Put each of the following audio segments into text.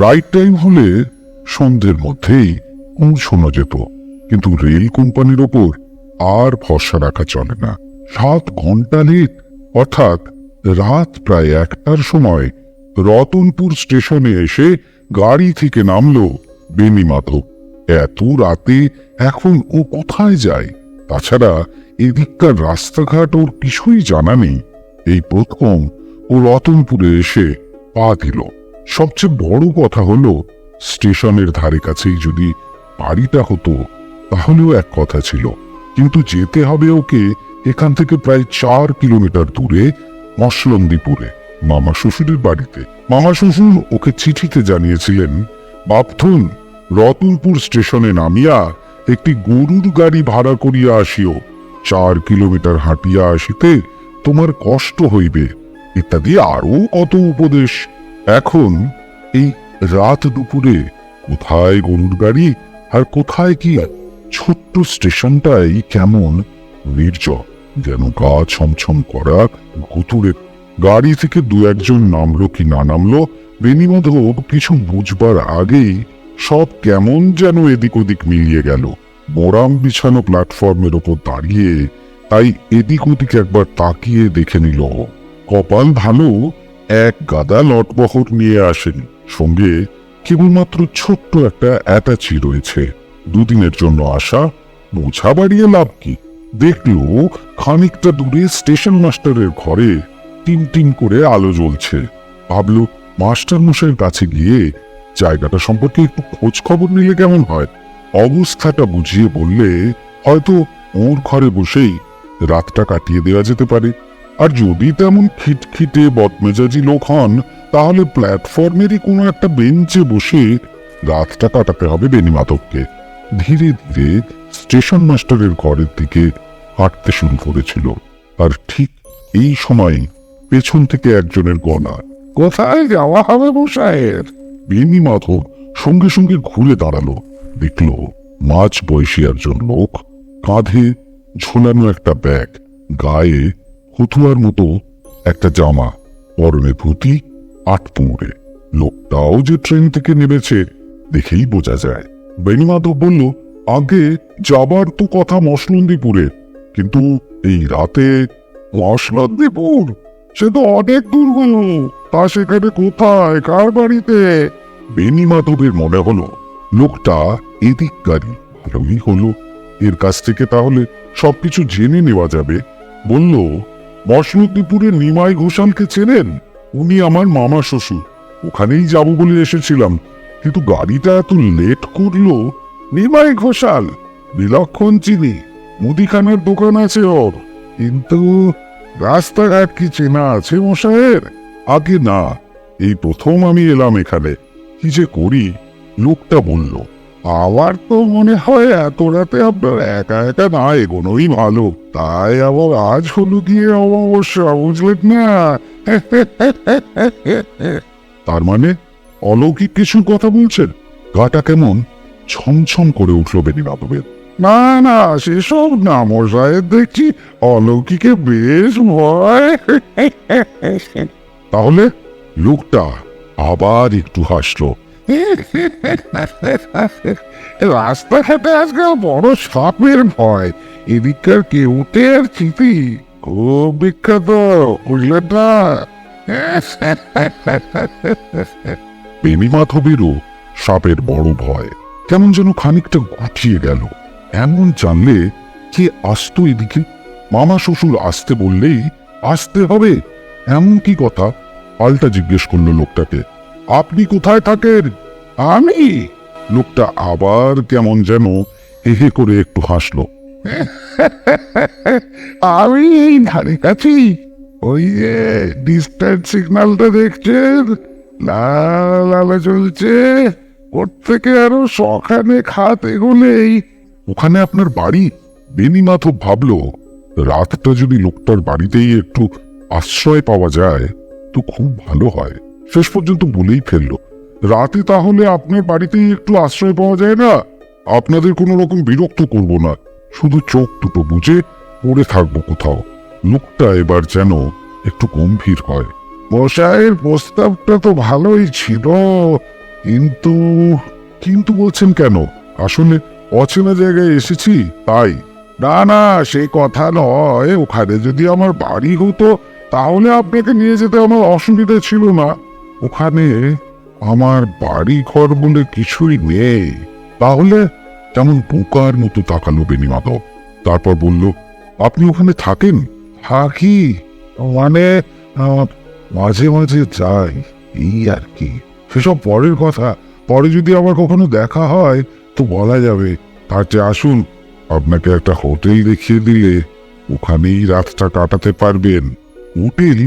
Right time হলে সন্ধ্যের মধ্যেই পৌঁছানো যেত, কিন্তু রেল কোম্পানির ওপর আর ভরসা রাখা চলে না। 7 ঘন্টা লেট, অর্থাৎ রাত প্রায় 1টার সময় রতনপুর স্টেশনে এসে গাড়ি থেকে নামলো বেনি মাধব। এত রাতে এখন ও কোথায় যায়? তাছাড়া এদিককার রাস্তাঘাট ওর কিছুই জানা নেই। এই প্রথম ও রতনপুরে এসে পা দিল। সবচেয়ে বড় কথা হলো, স্টেশনের ধারে কাছেই যদি বাড়িটা হতো তাহলেও এক কথা ছিল, কিন্তু যেতে হবে ওকে এখান থেকে প্রায় 4 কিলোমিটার দূরে মসলন্দিপুরে, মামা শ্বশুরের বাড়িতে। মামা শ্বশুর ওকে চিঠিতে জানিয়েছিলেন, বাপথুন রতনপুর স্টেশনে নামিয়া একটি গরুর গাড়ি ভাড়া করিয়া আসিও, 4 কিলোমিটার হাঁটিয়া আসিতে তোমার কষ্ট হইবে, ইত্যাদি আরো কত উপদেশ। এখন এই রাত দুপুরে কোথায় গরুর গাড়ি আর কোথায় কি ছোট্ট স্টেশনটাই কেমন নির্জন, যেন গা ছমছম করা ভুতুড়ে। গাড়ি থেকে 2-1 নামলো কি না নামলো বেনি মাধব কিছু বুঝবার আগেই সব কেমন যেন এদিক ওদিক মিলিয়ে গেল। মোরাম বিছানো প্ল্যাটফর্মের ওপর দাঁড়িয়ে তাই এদিক ওদিক একবার তাকিয়ে দেখে নিল। কপাল ভালো, এক গাদা লটবহর নিয়ে আসেন, সঙ্গে কেবলমাত্র ছোট্ট একটা অ্যাটাচি রয়েছে। 2 দিনের জন্য আসা, বোঝা বাড়িয়ে লাভ কি? দেখলো খানিকটা দূরে স্টেশন মাস্টারের ঘরে টিম টিম করে আলো জ্বলছে। ভাবলো মাস্টার মশাইয়ের কাছে গিয়ে জায়গাটা সম্পর্কে একটু খোঁজ খবর নিলে কেমন হয়। অবস্থাটা বুঝিয়ে বললে হয়তো ওর ঘরে বসেই রাতটা কাটিয়ে দেওয়া যেতে পারে। আর যদি তেমন খিটখিটে বদমেজাজি লোক হন, তাহলে প্ল্যাটফর্মেরই কোনো একটা বেঞ্চে বসে রাতটা কাটাতে হবে বেনি মাধবকে। ধীরে ধীরে স্টেশন মাস্টারের ঘরের দিকে হাঁটতে শুরু করেছিল। আর ঠিক এই সময় পেছন থেকে একজনের গলা, কোথায় যাওয়া হবে মশাইয়ের? বেনি মাধব সঙ্গে সঙ্গে ঘুরে দাঁড়ালো। দেখল মাঝ বয়সী একজন লোক, কাঁধে ঝোলানো একটা ব্যাগ, গায়ে হতুয়ার মতো একটা জামা, পরনে ধুতি, 8 পুঁড়ে। লোকটাও যে ট্রেন থেকে নেমেছে দেখেই বোঝা যায়। বেনি মাধব বলল, আগে যাবার তো কথা মসলন্দিপুরে, কিন্তু এই রাতে মসলন্দিপুর সে তো অনেক দূর হলো, তা সেখানে কোথায়, কার বাড়িতে? বেনি মাধবের মনে হলো লোকটা এদিককারই। ভালোই হলো, এর কাছ থেকে তাহলে সবকিছু জেনে নেওয়া যাবে। বলল, মসলন্দিপুরের নিমাই ঘোষালকে চেনেন? উনি আমার মামা শ্বশুর, ওখানেই যাব বলে এসেছিলাম, কিন্তু গাড়িটা এত লেট করলো। নিমাই ঘোষাল বিলক্ষণ চিনি, মুদিখানার দোকান আছে ওর, কিন্তু রাস্তাঘাট কি চেনা আছে মশাইয়ের? আগে না, এই প্রথম আমি এলাম এখানে, কি যে করি? লোকটা বলল, আমার তো মনে হয় এত রাতে আপনার একা একা না এগোনোই ভালো, তাই আবার আজ হলো গিয়ে অমাবস্যা, বুঝলেন না? তার মানে অলৌকিক কিছু কথা বলছেন? গাটা কেমন ছমছম করে উঠল বেনি মাধবের। না না, সেসব না মশাইয়ের, দেখছি অলৌকিকে বেশ ভয়। তাহলে? লোকটা আবার একটু হাসলো। রাস্তাঘাটে আজকাল বড় সাপের ভয়, এদিককার কেউটের চিঠি খুব বিখ্যাত, বুঝলেন না? বেনি মাধবেরও সাপের বড় ভয় কেমন যেন খানিকটা গুটিয়ে গেল। এমন জানলে কে আসতো এদিকে? মামা শ্বশুর আসতে বললেই আসতে হবে, এমন কি কথা? পাল্টা জিজ্ঞেস করলো লোকটাকে, আপনি কোথায় থাকেন? আমি? লোকটা আবার কেমন যেন হেহে করে একটু হাসলো। আমি এই ধারে কাছেই, ওই যে ডিস্ট্যান্স সিগন্যালটা দেখছেন, লাল আলো জ্বলছে, ওর থেকে আরো সখানে খাত এগোলেই। ওখানে আপনার বাড়ি? বেনি মাধব ভাবলো, রাতটা যদি লোকটার বাড়িতেই একটু আশ্রয় পাওয়া যায় তো খুব ভালো হয়। শেষ পর্যন্ত বলেই ফেললো, রাতে তাহলে আপনার বাড়িতেই একটু আশ্রয় পাওয়া যায় না? আপনাদের কোনো রকম বিরক্ত করব না, শুধু চোখ দুটো বুঝে পড়ে থাকবো কোথাও। লোকটা এবার যেন একটু গম্ভীর হয়। মশাইয়ের প্রস্তাবটা তো ভালোই ছিল, কিন্তু কিন্তু বলছেন কেন? আসলে অচেনা জায়গায় এসেছি তাই। না না, সেই কথা নয়। ওখানে যদি আমার বাড়ি হতো তাহলে আপনাকে নিয়ে যেতে আমার অসুবিধা ছিল না। ওখানে আমার বাড়ি ঘর বলে কিছুই নেই। তাহলে কেমন বোকার মতো তাকালো বেণীমাধব। তারপর বলল, আপনি ওখানে থাকেন? থাকি মানে মাঝে মাঝে যাই, এই আর কি। সেসব পরের কথা। পরে যদি আবার কখনো দেখা হয় তো বলা যাবে। তার চেয়ে আসুন, আপনাকে একটা হোটেল দেখিয়ে দিলে ওখানেই রাতটা কাটাতে পারবেন। হোটেল?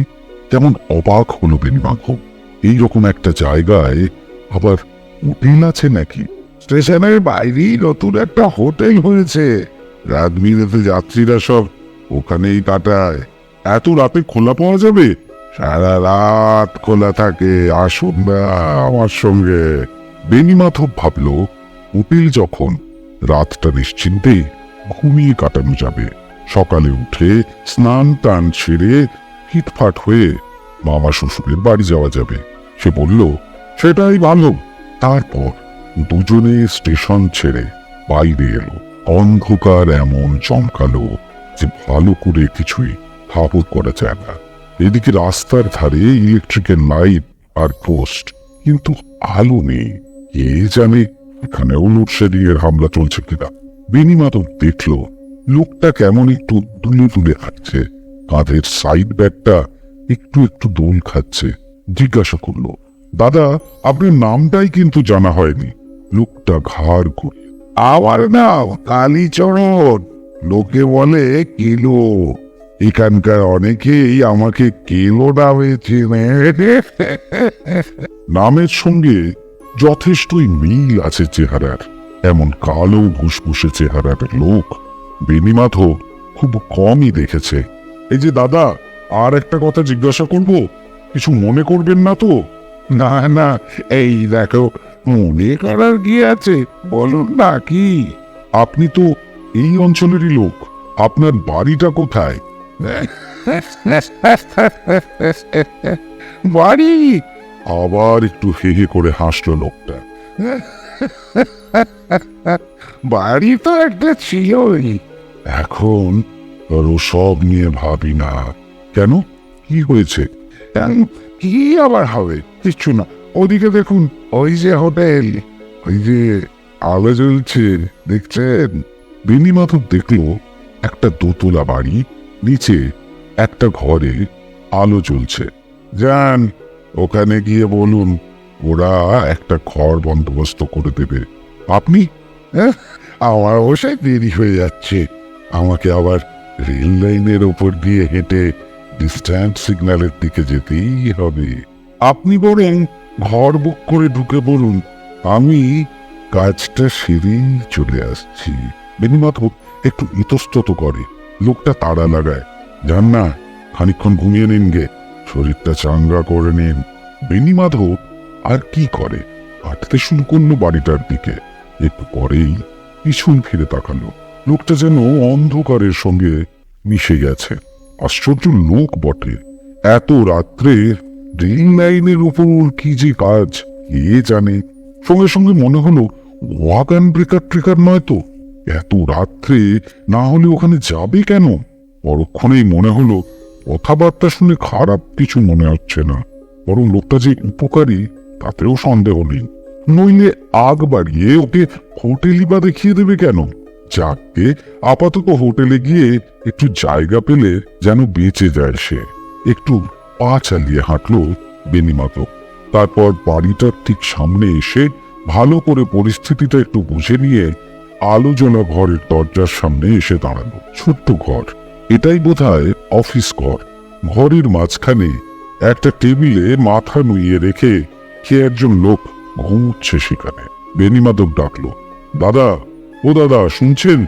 কেমন অবাক হলো বেণীমাধব। এইরকম একটা জায়গায় আবার হোটেল আছে নাকি? স্টেশনের বাইরেই নতুন একটা হোটেল হয়েছে। রাত বিরেতে যাত্রীরা সব ওখানেই কাটায়। এত রাতে খোলা পাওয়া যাবে? সারা রাত খোলা থাকে, আসুন না আমার সঙ্গে। বেণীমাধব ভাবল, হোটেল যখন, রাতটা নিশ্চিন্তে ঘুমিয়ে কাটানো যাবে। সকালে উঠে স্নান টান ছেড়ে ফিটফাট হয়ে মামা শ্বশুরের বাড়ি যাওয়া যাবে। সে বলল, সেটাই ভালো। তারপর দুজনে স্টেশন ছেড়ে বাইরে এলো। অন্ধকার এমন চমকালো যে ভালো করে কিছুই ঠাকুর করা যায় না। এদিকে রাস্তার ধারে ইলেকট্রিকের লাইট আর পোস্ট, কিন্তু আলো নেই। কে জানে এখানেও লোডশেডিং এর হামলা চলছে কিনা। বেণীমাধব দেখল লোকটা কেমন একটু দুলে দুলে হাঁটছে, কাঁধের সাইড ব্যাগটা একটু একটু দোল খাচ্ছে। জিজ্ঞাসা করলো, দাদা আপনার নামটাই কিন্তু জানা হয়নি। লোকটা ঘাড় ঘুরে, আমার নাম কালীচরণ, লোকে বলে কেলো। এখানকার অনেকেই আমাকে কেলো নামে চেনে। নামের সঙ্গে যথেষ্টই মিল আছে চেহারার। এমন কালো ভুসভুসে চেহারার লোক বেণীমাধব খুব কমই দেখেছে। এই যে দাদা, আর একটা কথা জিজ্ঞাসা করব, কিছু মনে করবেন না তো? না না, এই দেখো, মনে করার কি আছে, বলুন না কি। আপনি তো এই অঞ্চলেরই লোক, আপনার বাড়িটা কোথায়? বাড়ি? আবার একটু হে হে করে হাসলো লোকটা। বাড়ি তো একটা ছিলই, এখন সব নিয়ে ভাবি না। কেন, কি হয়েছে? কি আবার হবে? কিচ্ছু না। ওদিকে দেখুন, ওই যে হোটেল, ওই যে আলো জ্বলছে, দেখছেন? বেণীমাধব দেখলো একটা দোতলা বাড়ি, নিচে একটা ঘরে আলো জ্বলছে। যান, ওখানে গিয়ে বলুন ওরা একটা ঘর বন্দোবস্ত করে দেবে। আপনি? আমার অবশ্যই দেরি হয়ে যাচ্ছে। আমাকে আবার রেল লাইনের ওপর দিয়ে হেঁটে ডিস্ট্যান্স সিগন্যালের দিকে যেতেই হবে। আপনি বরং ঘর বুক করে ঢুকে পড়ুন, আমি কাজটা সেরেই চলে আসছি। বেণীমাধব একটু ইতস্তত করে। লোকটা তাড়া লাগায়, যান না, খানিকক্ষণ ঘুমিয়ে নিন গে, শরীরটা চাঙ্গা করে নিন। বেণীমাধব আর কি করে, হাঁটতে শুরু করলো বাড়িটার দিকে। একটু পরেই পিছন ফিরে তাকালো। লোকটা যেন অন্ধকারের সঙ্গে মিশে গেছে। আশ্চর্য লোক বটে। এত রাত্রে রেল লাইনের উপর কি যে কাজ কে জানে। সঙ্গে সঙ্গে মনে হলো ওয়াগান ব্রেকার ট্রেকার নয় তো, এত রাত্রে না হলে ওখানে যাবে কেন? পরক্ষণেই মনে হলো কথাবার্তা শুনে খারাপ কিছু মনে হচ্ছে না, বরং লোকটা যে উপকারী তাতেও সন্দেহ নেই। নইলে আগ বাড়িয়ে ওকে হোটেলই বা দেখিয়ে দেবে কেন? যাকে আপাতত হোটেলে গিয়ে একটু জায়গা পেলে যেন বেঁচে যায় সে। একটু পা চালিয়ে হাঁটলো বেণীমাধব। তারপর বাড়িটার ঠিক সামনে এসে ভালো করে পরিস্থিতিটা একটু বুঝে নিয়ে আলো জ্বলা ঘরের দরজার সামনে এসে দাঁড়ালো। ছোট্ট ঘর, এটাই বোধহয় অফিস ঘর। ঘরের মাঝখানে একটা টেবিলে মাথা নুইয়ে রেখে কে একজন লোক ঘুমুচ্ছে সেখানে। বেণীমাধব ডাকলো, দাদা, ও দাদা, শুনছেন?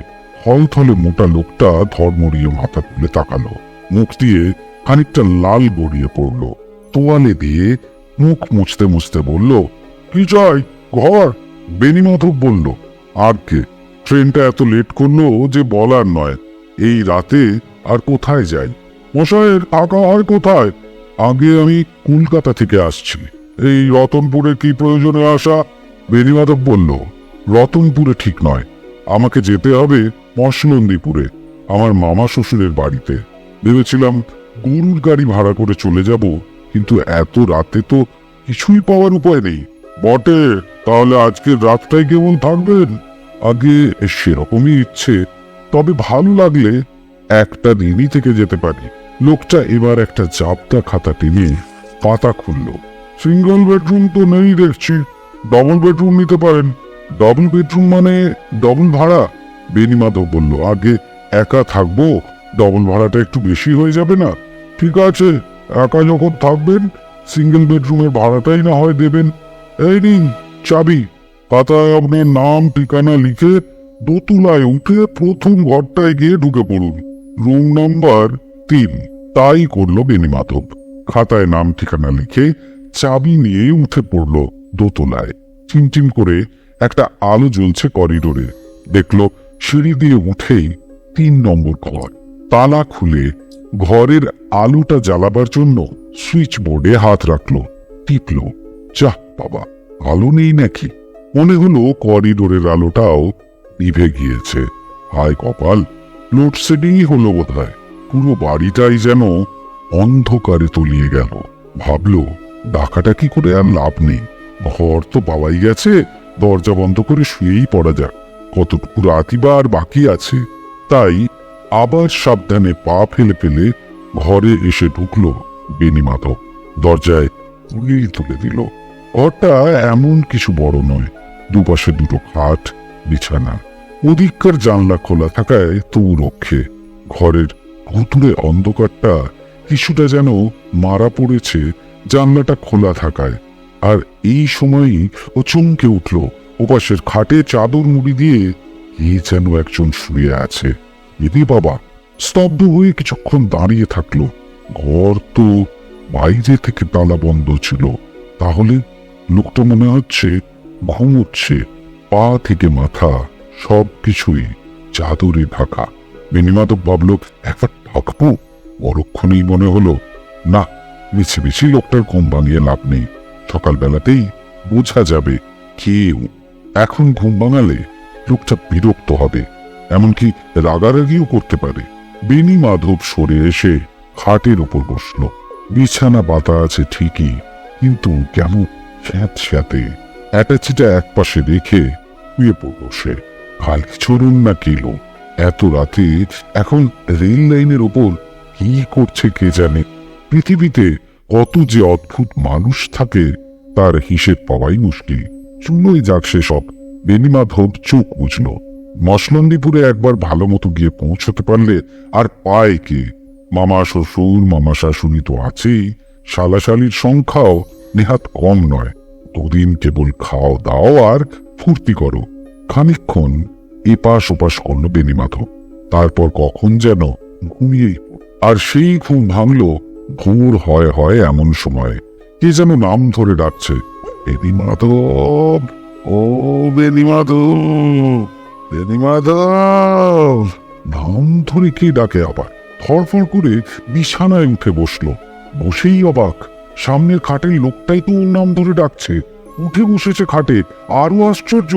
থলথলে মোটা লোকটা ধর্মড়িয়ে মাথা তুলে তাকালো। মুখ দিয়ে খানিকটা লাল গড়িয়ে পড়লো। তোয়ালে দিয়ে মুখ মুছতে মুছতে বলল, কি চাই? ঘর? বেণীমাধব বলল, আর কে? ট্রেনটা এত লেট করলো যে বলার নয়। এই রাতে আর কোথায় যাই? মশাইয়ের থাকা হয় কোথায়? আগে আমি কলকাতা থেকে আসছি, এই রতনপুরে কি প্রয়োজনে আসা? বেণীমাধব বলল, রতনপুরে ঠিক নয়, আমাকে যেতে হবে মশলন্দিপুরে, আমার মামা শ্বশুরের বাড়িতে। ভেবেছিলাম গরুর গাড়ি ভাড়া করে চলে যাব, কিন্তু এত রাতে তো কিছুই পাওয়ার উপায় নেই। বটে, তাহলে আজকের রাতটাই কেমন থাকবেন? আগে সেরকমই ইচ্ছে, তবে ভালো লাগলে একটা দিনই থেকে যেতে পারি। লোকটা এবার একটা জাবদা খাতা টেনে পাতা খুলল। সিঙ্গল বেডরুম তো নেই দেখছি, ডবল বেডরুম নিতে পারেন। ডবল বেডরুম মানে ডবল ভাড়া? বেণীমাধব বলল, আগে একা থাকবো, ডবল ভাড়াটা একটু বেশি হয়ে যাবে না? ঠিক আছে, একা যখন থাকবেন সিঙ্গেল বেডরুমের ভাড়াটাই না হয় দেবেন। এই নিন চাবি, পাতায় আপনার নাম ঠিকানা লিখে দোতলায় উঠে প্রথম ঘরটায় গিয়ে ঢুকে পড়ুন, রুম নাম্বার 3। তাই করলো বেণীমাধব। খাতায় নাম ঠিকানা লিখে চাবি নিয়ে উঠে পড়ল দোতলায়। চিমচিম করে একটা আলো জ্বলছে করিডোরে। দেখলো সিঁড়ি দিয়ে উঠেই 3 নম্বর ঘর। তালা খুলে ঘরের আলোটা জ্বালাবার জন্য সুইচ বোর্ডে হাত রাখলো, টিপলো। যাহ বাবা, আলো নেই নাকি? মনে হলো করিডোরের আলোটাও নিভে গিয়েছে। হায় কপাল, লোডশেডিংই হলো বোধহয়। পুরো বাড়িটাই যেন অন্ধকারে তলিয়ে গেল। ভাবলো, ডাকাটাকি করে আর লাভ নেই, ঘর তো পাওয়াই গেছে, দরজা বন্ধ করে শুয়েই পড়া যাক, কতটুকু রাতই বা আর বাকি আছে। তাই আবার সাবধানে পা ফেলে ফেলে ঘরে এসে ঢুকলো বেণীমাধব। দরজায় কুলি তুলে দিল। ঘরটা এমন কিছু বড় নয়, দুপাশে 2টো খাট, বিছানা। ওদিককার জানলা খোলা থাকায় তবু রক্ষে। ঘরের ভুতুড়ে অন্ধকারটা কিছুটা যেন মারা পড়েছে জানলাটা খোলা থাকায়। আর এই সময়ই ও চমকে উঠল, ওপাশের খাটে চাদর মুড়ি দিয়ে কে যেন একজন শুয়ে আছে। এদি বাবা! স্তব্ধ হয়ে কিছুক্ষণ দাঁড়িয়ে থাকলো। ঘর তো বাইরে থেকে তালা বন্ধ ছিল, তাহলে লোকটা মনে হচ্ছে ঘুমোচ্ছে। পা থেকে মাথা সবকিছুই চাদরে ঢাকা। বেণীমাধব ভাবল, একবার ঢাকবো। পরক্ষণেই মনে হলো, না, মিছে মিছি লোকটার ঘুম ভাঙিয়ে লাভ নেই, সকালবেলাতেই বোঝা যাবে কেউ। এখন ঘুম ভাঙালে লোকটা বিরক্ত হবে, এমনকি রাগারাগিও করতে পারে। বেণীমাধব সরে এসে খাটের উপর বসল। বিছানা পাতা আছে ঠিকই, কিন্তু কেমন স্যাঁতস্যাঁতে। অ্যাটাচিটা একপাশে রেখে শুয়ে পড়ল সে। কাল চড়ুন না কিলো, এত রাতে এখন রেল লাইনের ওপর কি করছে কে জানে। পৃথিবীতে কত যে অদ্ভুত মানুষ থাকে তার হিসেব পাওয়াই মুশকিল। শুনলই যাক সেসব। বেণীমাধব চোখ বুঝল। মশলন্দিপুরে একবার ভালো মতো গিয়ে পৌঁছতে পারলে আর পায় কে? মামা শ্বশুর মামা শাশুড়ি তো আছেই, শালাশালির সংখ্যাও নেহাত কম নয়। দুদিন কেবল খাও দাও আর ফুর্তি করো। খানিকক্ষণ এপাশ ওপাশ করল বেণীমাধব, তারপর কখন যেন ঘুমিয়েই পড়ল। আর সেই ঘুম ভাঙল ভোর হয় হয় এমন সময়। কে যেন নাম ধরে ডাকছে, বেণীমাধব, ও বেণীমাধব, বেণীমাধব। নাম ধরে কে ডাকে আবার? ধরফর করে বিছানায় উঠে বসলো। বসেই অবাক, সামনের খাটের লোকটাই তো ওর নাম ধরে ডাকছে। উঠে বসেছে খাটে। আরো আশ্চর্য,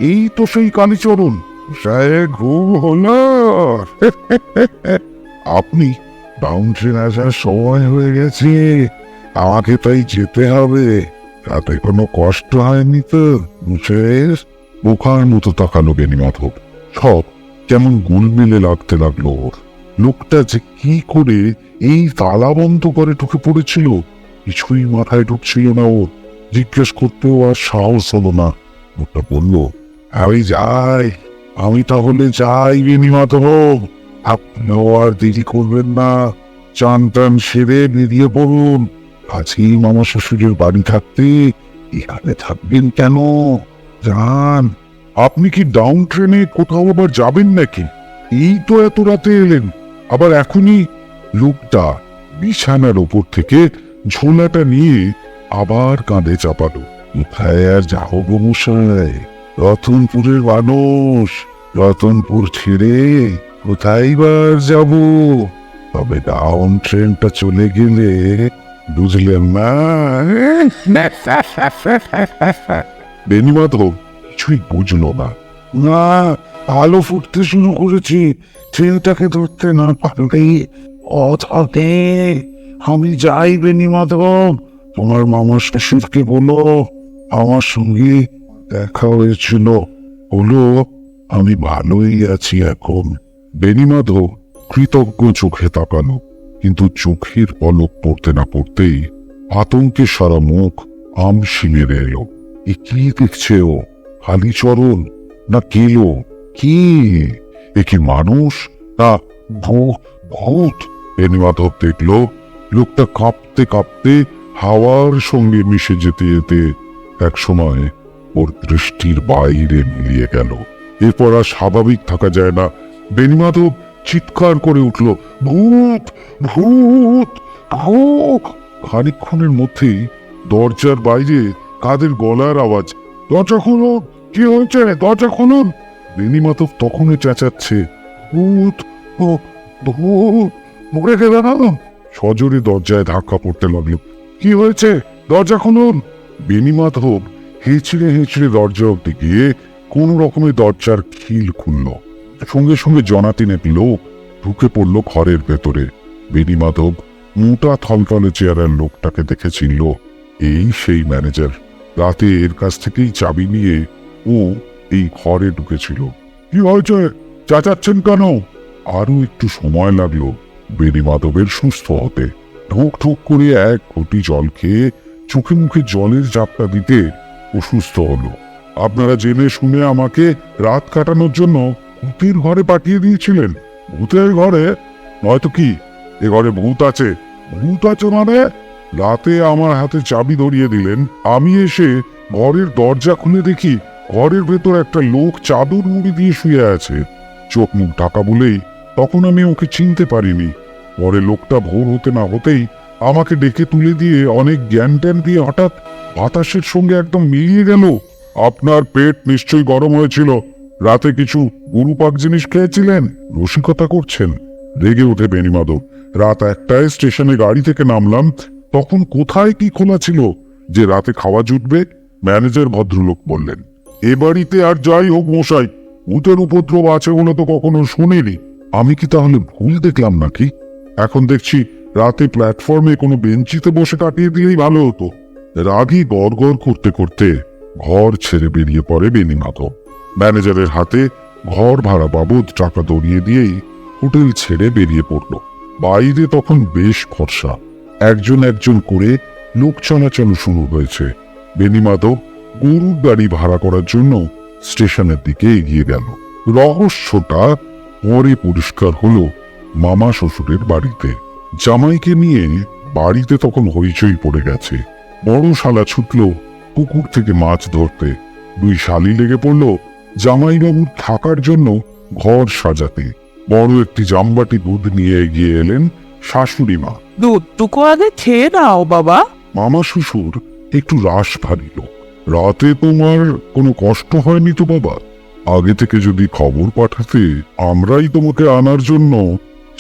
এই তো সেই কালীচরণ। ঘুম হলো? আপনি? ডাউন ট্রেন আসার সময় হয়ে গেছে, আমাকে তাই যেতে হবে। তাতে কোনো কষ্ট হয়নি তো? বোকার মতো তাকালো বেণীমাধব। সব কেমন গুলমিলে লাগতে লাগলো ওর। লোকটা যে কি করে এই তালা বন্ধ করে ঢুকে পড়েছিল কিছুই মাথায় ঢুকছিল না ওর। জিজ্ঞেস করতেও আর সাহস হলো না। লোকটা বলল, আমি যাই, আমি তাহলে যাই বেণীমাধব, আপনিও আর দেরি করবেন না, চান টান সেরে বেরিয়ে পড়ুন। আজকেই মামা শ্বশুরের বাড়ি থাকতে এখানে থাকবেন কেন? যান। আপনি কি ডাউন ট্রেনে কোথাও আবার যাবেন নাকি? এই তো এত রাতে এলেন, আবার এখনই? লোকটা বিছানার ওপর থেকে ঝোলাটা নিয়ে আবার কাঁধে চাপালো। কোথায় আর যাও গো মশাই, রতনপুরের মানুষ, রতনপুর ছেড়ে কোথায় বার যাব? তবে ডাউন ট্রেনটা চলে গেলে বুঝলেন না? বেণীমাধব কিছুই বুঝলো না। না, আলো ফুটতে শুরু করেছি, ট্রেনটাকে ধরতে না পারলে অথাতে আমি যাই। বেণীমাধব, তোমার মামা শ্বশুরকে বলো আমার সঙ্গে দেখা হয়েছিল, বলো আমি ভালোই আছি এখন। বেণীমাধব কৃতজ্ঞ চোখে তাকালো, কিন্তু চোখের পলক পড়তে না পড়তেই আতঙ্কে সারা মুখ আমসি মেরে এলো। এ কি দেখছে ও? কালীচরণ না কেলো? কি এ? কি মানুষ না ভূত? বেণীমাধব দেখলো লোকটা কাঁপতে কাঁপতে হাওয়ার সঙ্গে মিশে যেতে যেতে এক সময় ওর দৃষ্টির বাইরে মিলিয়ে গেল। এরপর আর স্বাভাবিক থাকা যায় না। বেণীমাধব চিৎকার করে উঠল, ভূত ভূত ভূত! খানিকক্ষণের মধ্যেই দরজার বাইরে কাদের গলার আওয়াজ, দরজা খুলুন, কি হয়েছে, দরজা খুলুন। বেণীমাধব তখনই চেঁচাচ্ছে, ভূত ও ভূত, মরে গেলে না। সজোরে দরজায় ধাক্কা পড়তে লাগলো। কি হয়েছে, দরজা খুলুন। বেণীমাধব হেঁচড়ে হেঁচড়ে দরজা অব্দি গিয়ে কোন রকমের দরজার খিল খুলল। সঙ্গে সঙ্গে জনাতিনেক লোক ঢুকে পড়ল ঘরের ভেতরে। বেণীমাধব মোটা থলথলে চেয়ারের লোকটাকে দেখে চিনল, এই সেই ম্যানেজার। রাতে এর কাছ থেকেই চাবি নিয়ে ও এই ঘরে ঢুকেছিল। কি হয়েছে, চেঁচাচ্ছেন কেন? আরো একটু সময় লাগলো বেণীমাধবের সুস্থ হতে। ঢোক ঢোক করে এক ঘটি জল খেয়ে চোখে মুখে জলের জাপটা দিতে ও সুস্থ হলো। আপনারা জেনে শুনে আমাকে রাত কাটানোর জন্য ভূতের ঘরে পাঠিয়ে দিয়েছিলেন। ভূতের ঘরে? নয়তো কি, এ ঘরে ভূত আছে? ভূত আছে মানে? রাতে আমার হাতে চাবি ধরিয়ে দিলেন, আমি এসে ঘরের দরজা খুলে দেখি ঘরের ভেতর একটা লোক চাদর মুড়ি দিয়ে শুয়ে আছে। চোখ মুখ ঢাকা বলেই তখন আমি ওকে চিনতে পারিনি। পরে লোকটা ভোর হতে না হতেই আমাকে ডেকে তুলে দিয়ে অনেক জ্ঞান ট্যান দিয়ে হঠাৎ বাতাসের সঙ্গে একদম মিলিয়ে গেল। আপনার পেট নিশ্চয়ই গরম হয়েছিল, রাতে কিছু গুরুপাক জিনিস খেয়েছিলেন। রসিকতা করছেন? রেগে ওঠে বেণীমাধব। রাত 1টায় স্টেশনে গাড়ি থেকে নামলাম, তখন কোথায় কি খোলা ছিল যে রাতে খাওয়া জুটবে? ম্যানেজার ভদ্রলোক বললেন। এ বাড়িতে আর যাই হোক মশাই, ভূতের উপদ্রব আছে বলে তো কখনো শুনিনি। আমি কি তাহলে ভুল দেখলাম নাকি? এখন দেখছি রাতে প্ল্যাটফর্মে কোনো বেঞ্চিতে বসে কাটিয়ে দিলেই ভালো হতো। রাগী গড় করতে করতে ঘর ছেড়ে বেরিয়ে পড়ে বেণীমাধব। ম্যানেজারের হাতে ঘর ভাড়া বাবদ টাকা ধরিয়ে দিয়েই হোটেল ছেড়ে বেরিয়ে পড়ল। বাইরে তখন বেশ ফর্সা, একজন একজন করে লোক চলাচল শুরু হয়েছে। বেণীমাধব গরুর গাড়ি ভাড়া করার জন্য স্টেশনের দিকে এগিয়ে গেল। রহস্যটা পরে পরিষ্কার হলো মামা শ্বশুরের বাড়িতে। জামাইকে নিয়ে বাড়িতে তখন হইচই পড়ে গেছে। বড় শালা ছুটল পুকুর থেকে মাছ ধরতে। দুই শালি লেগে পড়ল জামাইবাবুর থাকার জন্য ঘর সাজাতে। বড় একটি জামবাটি দুধ নিয়ে এগিয়ে এলেন শাশুড়ি মা। দুধটুকু আগে খেয়ে নাও বাবা। মামা শ্বশুর একটু রাশ ভারী লোক। রাতে তোমার কোনো কষ্ট হয়নি তো বাবা? আগে থেকে যদি খবর পাঠাতে আমরাই তোমাকে আনার জন্য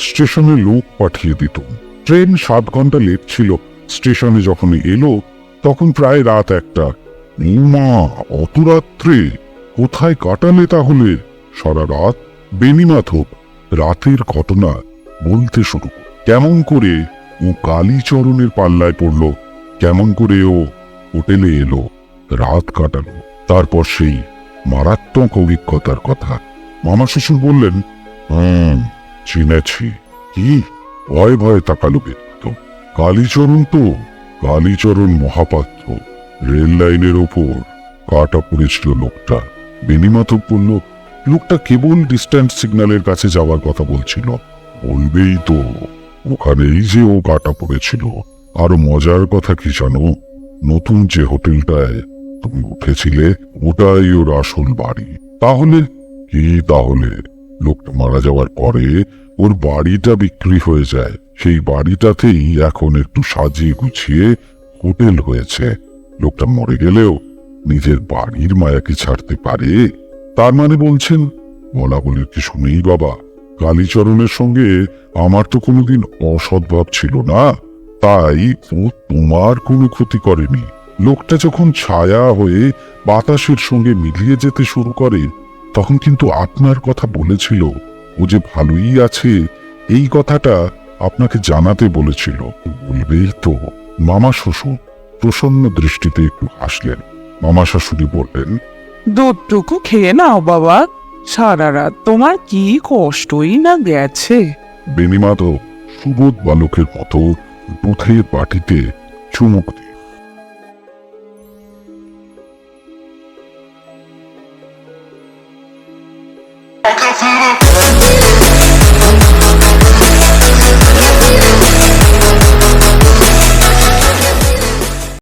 স্টেশনে লোক পাঠিয়ে দিতাম। ট্রেন 7 ঘন্টা লেট ছিল। স্টেশনে যখন এলো তখন প্রায় রাত 1টা। মা, অত রাত্রে কোথায় কাটালে তাহলে সারা রাত? বেণীমাধব রাতের ঘটনা বলতে শুরু করল। কেমন করে ও কালীচরণের পাল্লায় পড়ল, কেমন করে ও হোটেলে এলো, রাত কাটালো, তারপর সেই মারাত্মক অভিজ্ঞতার কথা। মামা শ্বশুর বললেন, চিনেছি। কি? ভয়ে ভয়ে তাকালো বেণীমাধব। কালীচরণ তো, কালীচরণ মহাপাত্র। রেল লাইনের ওপর কাটা পড়েছিল লোকটা। বেণীমাধব বলল, লোকটা কেবল ডিস্ট্যান্স সিগন্যালের কাছে যাওয়ার কথা বলছিল। বলবেই তো, ওখানেই যে ও কাটা পড়েছিল। আরো মজার কথা কি জানো? নতুন যে হোটেলটায় তুমি উঠেছিলে ওটাই ওর আসল বাড়ি। তাহলে কি? তাহলে লোকটা মারা যাওয়ার পরে ওর বাড়িটা বিক্রি হয়ে যায়। সেই বাড়িটাতেই এখন একটু সাজিয়ে গুছিয়ে হোটেল হয়েছে। লোকটা মরে গেলেও নিজের বাড়ির মায়া কি ছাড়তে পারে? তার মানে বলছেন? বলা বলির কিছু নেই বাবা। কালীচরণের সঙ্গে আমার তো কোনোদিন অসদ্ভাব ছিল না। তাই ও তোমার কোনো ক্ষতি করেনি। লোকটা যখন ছায়া হয়ে বাতাসের সঙ্গে মিলিয়ে যেতে শুরু করে তখন কিন্তু আপনার কথা বলেছিল। ও যে ভালোই আছে এই কথাটা আপনাকে জানাতে বলেছিল। বলবে তো। মামা শ্বশুর প্রসন্ন দৃষ্টিতে একটু হাসলেন। মামা শাশুড়ি বললেন, দুধটুকু খেয়ে নাও বাবা, সারা রাত তোমার কি কষ্টই না গেছে। বেণীমাধব সুবোধ বালকের মতো দুধের বাটিতে চুমুক দিল।